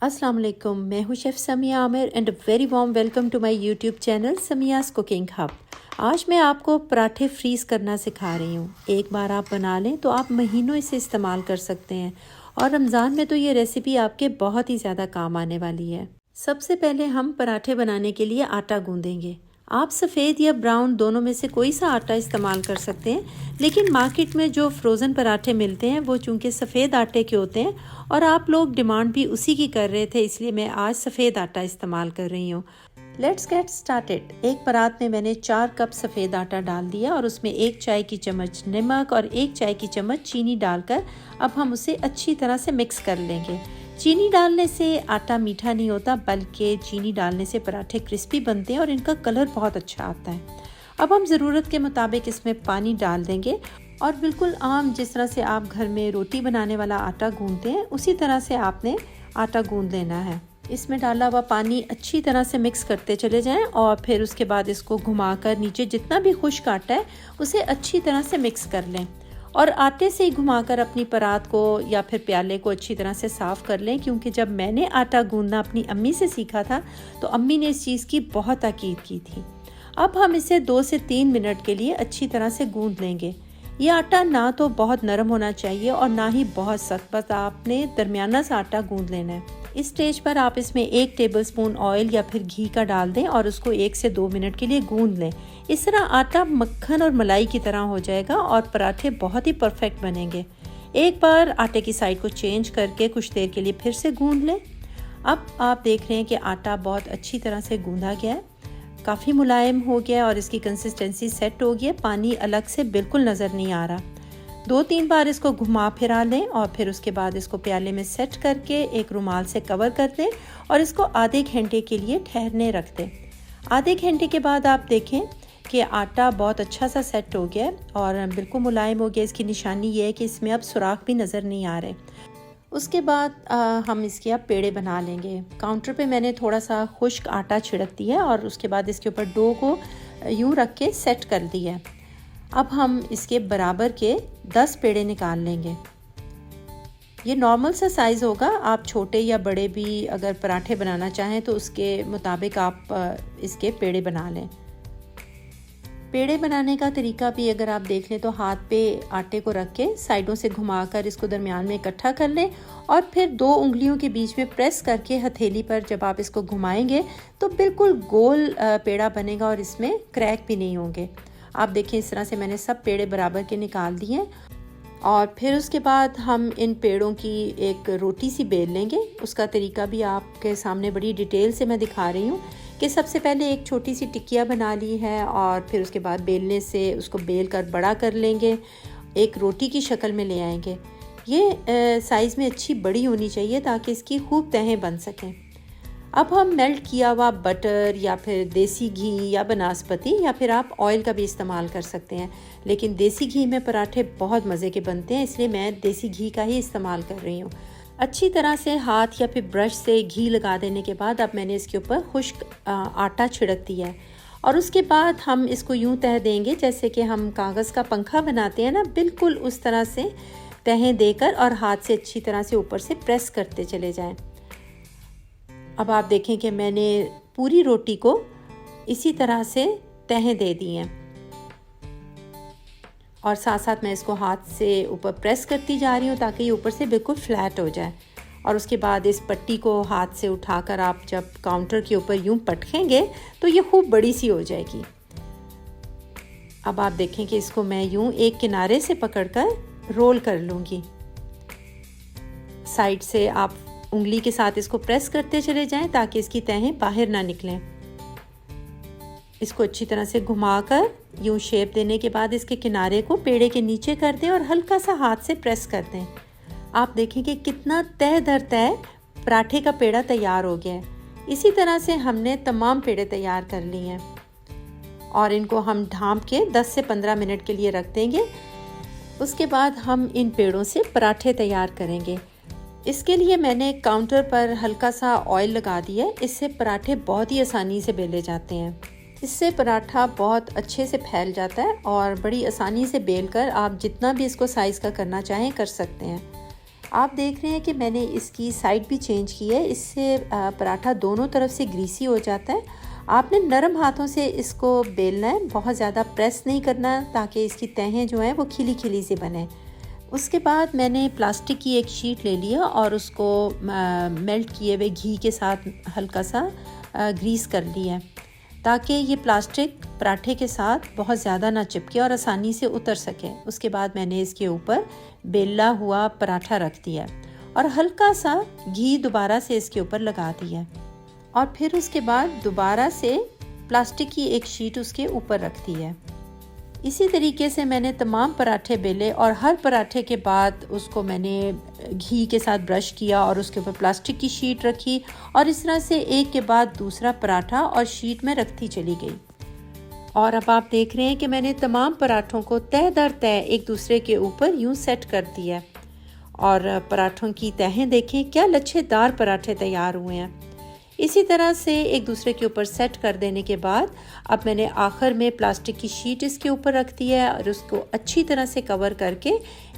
अस्सलाम वालेकुम, मैं हूँ chef Samia Aamir and very warm welcome to my YouTube channel Samia's cooking hub. आज मैं आपको पराठे फ्रीज़ करना सिखा रही हूँ। एक बार आप बना लें तो आप महीनों इसे इस्तेमाल कर सकते हैं और रमज़ान में तो ये रेसिपी आपके बहुत ही ज़्यादा काम आने वाली है। सबसे पहले हम पराठे बनाने के लिए आटा गूँधेंगे। आप सफ़ेद या ब्राउन दोनों में से कोई सा आटा इस्तेमाल कर सकते हैं, लेकिन मार्केट में जो फ्रोज़न पराठे मिलते हैं वो चूँकि सफ़ेद आटे के होते हैं और आप लोग डिमांड भी उसी की कर रहे थे, इसलिए मैं आज सफ़ेद आटा इस्तेमाल कर रही हूँ। Let's get started. एक परात में मैंने 4 कप सफ़ेद आटा डाल दिया और उसमें 1 चाय की चम्मच नमक और 1 चाय की चम्मच चीनी डालकर अब हम उसे अच्छी तरह से मिक्स कर लेंगे। चीनी डालने से आटा मीठा नहीं होता, बल्कि चीनी डालने से पराठे क्रिस्पी बनते हैं और इनका कलर बहुत अच्छा आता है। अब हम ज़रूरत के मुताबिक इसमें पानी डाल देंगे और बिल्कुल आम जिस तरह से आप घर में रोटी बनाने वाला आटा गूंथते हैं उसी तरह से आपने आटा गूंथ लेना है। इसमें डाला हुआ पानी अच्छी तरह से मिक्स करते चले जाएं और फिर उसके बाद इसको घुमाकर नीचे जितना भी खुश्क आटा है उसे अच्छी तरह से मिक्स कर लें और आटे से ही घुमाकर अपनी परात को या फिर प्याले को अच्छी तरह से साफ़ कर लें, क्योंकि जब मैंने आटा गूंथना अपनी अम्मी से सीखा था तो अम्मी ने इस चीज़ की बहुत ताकीद की थी। अब हम इसे 2 से 3 मिनट के लिए अच्छी तरह से गूंथ लेंगे। ये आटा ना तो बहुत नरम होना चाहिए और ना ही बहुत सख्त, बस आपने दरमियाना सा आटा गूंथ लेना है। इस स्टेज पर आप इसमें 1 टेबलस्पून ऑयल या फिर घी का डाल दें और उसको 1 से 2 मिनट के लिए गूंथ लें। इस तरह आटा मक्खन और मलाई की तरह हो जाएगा और पराठे बहुत ही परफेक्ट बनेंगे। एक बार आटे की साइड को चेंज करके कुछ देर के लिए फिर से गूंथ लें। अब आप देख रहे हैं कि आटा बहुत अच्छी तरह से गूंथा गया है, काफ़ी मुलायम हो गया और इसकी कंसिस्टेंसी सेट हो गई है, पानी अलग से बिल्कुल नज़र नहीं आ रहा। 2-3 बार इसको घुमा फिरा लें और फिर उसके बाद इसको प्याले में सेट करके एक रुमाल से कवर कर दें और इसको आधे घंटे के लिए ठहरने रख दें। आधे घंटे के बाद आप देखें कि आटा बहुत अच्छा सा सेट हो गया है और बिल्कुल मुलायम हो गया। इसकी निशानी ये है कि इसमें अब सुराख भी नज़र नहीं आ रहे। उसके बाद हम इसके अब पेड़े बना लेंगे। काउंटर पे मैंने थोड़ा सा खुश्क आटा छिड़क दिया और उसके बाद इसके ऊपर डो को यूँ रख के सेट कर दिया है। अब हम इसके बराबर के 10 पेड़े निकाल लेंगे। ये नॉर्मल सा साइज़ होगा, आप छोटे या बड़े भी अगर पराठे बनाना चाहें तो उसके मुताबिक आप इसके पेड़े बना लें। पेड़े बनाने का तरीका भी अगर आप देख लें तो हाथ पे आटे को रख के साइडों से घुमाकर इसको दरमियान में इकट्ठा कर लें और फिर 2 उंगलियों के बीच में प्रेस करके हथेली पर जब आप इसको घुमाएंगे तो बिल्कुल गोल पेड़ा बनेगा और इसमें क्रैक भी नहीं होंगे। आप देखें इस तरह से मैंने सब पेड़े बराबर के निकाल दिए और फिर उसके बाद हम इन पेड़ों की एक रोटी सी बेल लेंगे। उसका तरीका भी आपके सामने बड़ी डिटेल से मैं दिखा रही हूँ कि सबसे पहले एक छोटी सी टिकिया बना ली है और फिर उसके बाद बेलने से उसको बेल कर बड़ा कर लेंगे, एक रोटी की शक्ल में ले आएंगे। ये साइज़ में अच्छी बड़ी होनी चाहिए ताकि इसकी खूब तहें बन सकें। अब हम मेल्ट किया हुआ बटर या फिर देसी घी या बनास्पति या फिर आप ऑयल का भी इस्तेमाल कर सकते हैं, लेकिन देसी घी में पराठे बहुत मज़े के बनते हैं, इसलिए मैं देसी घी का ही इस्तेमाल कर रही हूँ। अच्छी तरह से हाथ या फिर ब्रश से घी लगा देने के बाद अब मैंने इसके ऊपर खुश्क आटा छिड़क दिया है और उसके बाद हम इसको यूं तह देंगे जैसे कि हम कागज़ का पंखा बनाते हैं ना, बिल्कुल उस तरह से तहें देकर और हाथ से अच्छी तरह से ऊपर से प्रेस करते चले जाएं। अब आप देखें कि मैंने पूरी रोटी को इसी तरह से तहें दे दी हैं और साथ साथ मैं इसको हाथ से ऊपर प्रेस करती जा रही हूँ ताकि ये ऊपर से बिल्कुल फ्लैट हो जाए। और उसके बाद इस पट्टी को हाथ से उठाकर आप जब काउंटर के ऊपर यूं पटकेंगे तो ये खूब बड़ी सी हो जाएगी। अब आप देखें कि इसको मैं यूं एक किनारे से पकड़कर रोल कर लूँगी। साइड से आप उंगली के साथ इसको प्रेस करते चले जाएं ताकि इसकी तहें बाहर ना निकलें। इसको अच्छी तरह से घुमाकर यूं शेप देने के बाद इसके किनारे को पेड़े के नीचे कर दें और हल्का सा हाथ से प्रेस कर दें। आप देखें कि कितना तय दर तय पराठे का पेड़ा तैयार हो गया है। इसी तरह से हमने तमाम पेड़े तैयार कर लिए हैं और इनको हम ढाँप के 10 से 15 मिनट के लिए रख देंगे। उसके बाद हम इन पेड़ों से पराठे तैयार करेंगे। इसके लिए मैंने काउंटर पर हल्का सा ऑयल लगा दिया है, इससे पराठे बहुत ही आसानी से बेले जाते हैं। इससे पराठा बहुत अच्छे से फैल जाता है और बड़ी आसानी से बेल कर आप जितना भी इसको साइज़ का करना चाहें कर सकते हैं। आप देख रहे हैं कि मैंने इसकी साइड भी चेंज की है, इससे पराठा दोनों तरफ से ग्रीसी हो जाता है। आपने नरम हाथों से इसको बेलना है, बहुत ज़्यादा प्रेस नहीं करना ताकि इसकी तहें जो हैं वो खिली खिली से बने। उसके बाद मैंने प्लास्टिक की एक शीट ले लिया और उसको मेल्ट किए हुए घी के साथ हल्का सा ग्रीस कर लिया है ताकि ये प्लास्टिक पराठे के साथ बहुत ज़्यादा ना चिपके और आसानी से उतर सके। उसके बाद मैंने इसके ऊपर बेला हुआ पराठा रख दिया और हल्का सा घी दोबारा से इसके ऊपर लगा दिया और फिर उसके बाद दोबारा से प्लास्टिक की एक शीट उसके ऊपर रख दी है। इसी तरीके से मैंने तमाम पराठे बेले और हर पराठे के बाद उसको मैंने घी के साथ ब्रश किया और उसके ऊपर प्लास्टिक की शीट रखी और इस तरह से एक के बाद दूसरा पराठा और शीट में रखती चली गई। और अब आप देख रहे हैं कि मैंने तमाम पराठों को तह दर तह एक दूसरे के ऊपर यूं सेट कर दिया और पराठों की तहें देखें क्या लच्छेदार पराठे तैयार हुए हैं। इसी तरह से एक दूसरे के ऊपर सेट कर देने के बाद अब मैंने आखिर में प्लास्टिक की शीट इसके ऊपर रख दी है और उसको अच्छी तरह से कवर करके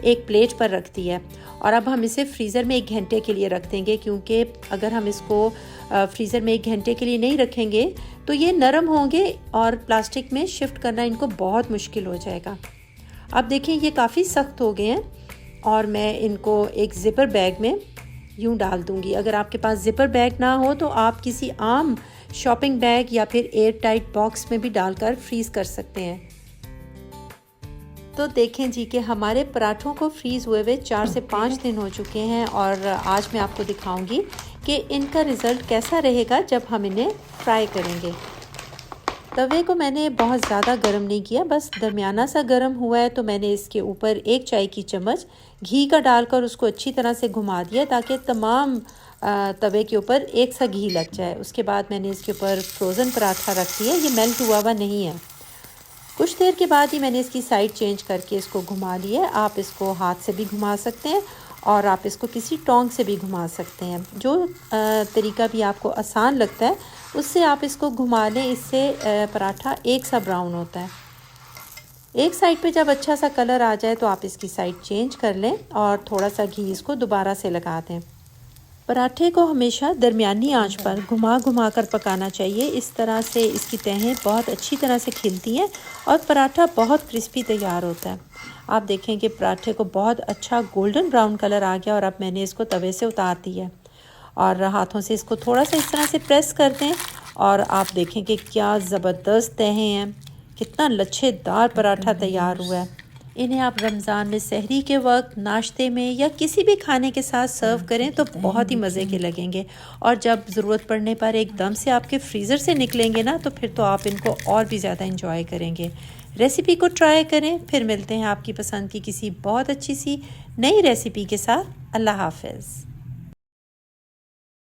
एक प्लेट पर रख दी है। और अब हम इसे फ्रीज़र में 1 घंटे के लिए रख देंगे, क्योंकि अगर हम इसको फ्रीज़र में 1 घंटे के लिए नहीं रखेंगे तो ये नरम होंगे और प्लास्टिक में शिफ्ट करना इनको बहुत मुश्किल हो जाएगा। अब देखें ये काफ़ी सख्त हो गए हैं और मैं इनको एक ज़िपर बैग में यूं डाल दूंगी। अगर आपके पास ज़िपर बैग ना हो तो आप किसी आम शॉपिंग बैग या फिर एयर टाइट बॉक्स में भी डालकर फ्रीज़ कर सकते हैं। तो देखें जी कि हमारे पराठों को फ्रीज़ हुए 4 से 5 दिन हो चुके हैं और आज मैं आपको दिखाऊंगी कि इनका रिज़ल्ट कैसा रहेगा जब हम इन्हें फ्राई करेंगे। तवे को मैंने बहुत ज़्यादा गर्म नहीं किया, बस दरमियाना सा गर्म हुआ है तो मैंने इसके ऊपर 1 चाय की चम्मच घी का डालकर उसको अच्छी तरह से घुमा दिया ताकि तमाम तवे के ऊपर एक सा घी लग जाए। उसके बाद मैंने इसके ऊपर फ्रोज़न पराठा रख दिया, ये मेल्ट हुआ नहीं है। कुछ देर के बाद ही मैंने इसकी साइड चेंज करके इसको घुमा लिया है। आप इसको हाथ से भी घुमा सकते हैं और आप इसको किसी टोंग से भी घुमा सकते हैं, जो तरीका भी आपको आसान लगता है उससे आप इसको घुमा लें। इससे पराठा एक सा ब्राउन होता है। एक साइड पे जब अच्छा सा कलर आ जाए तो आप इसकी साइड चेंज कर लें और थोड़ा सा घी इसको दोबारा से लगा दें। पराठे को हमेशा दरमियानी आंच पर घुमा घुमा कर पकाना चाहिए। इस तरह से इसकी तहें बहुत अच्छी तरह से खिलती हैं और पराठा बहुत क्रिस्पी तैयार होता है। आप देखें कि पराठे को बहुत अच्छा गोल्डन ब्राउन कलर आ गया और अब मैंने इसको तवे से उतार दिया है और हाथों से इसको थोड़ा सा इस तरह से प्रेस कर दें और आप देखें कि क्या ज़बरदस्त तहें हैं, कितना लच्छेदार पराठा तैयार हुआ है। इन्हें आप रमज़ान में सहरी के वक्त, नाश्ते में या किसी भी खाने के साथ सर्व करें तो बहुत ही मज़े के लगेंगे और जब ज़रूरत पड़ने पर एकदम से आपके फ्रीज़र से निकलेंगे ना तो फिर तो आप इनको और भी ज़्यादा इंजॉय करेंगे। रेसिपी को ट्राई करें, फिर मिलते हैं आपकी पसंद की किसी बहुत अच्छी सी नई रेसिपी के साथ। अल्लाह हाफ़िज़।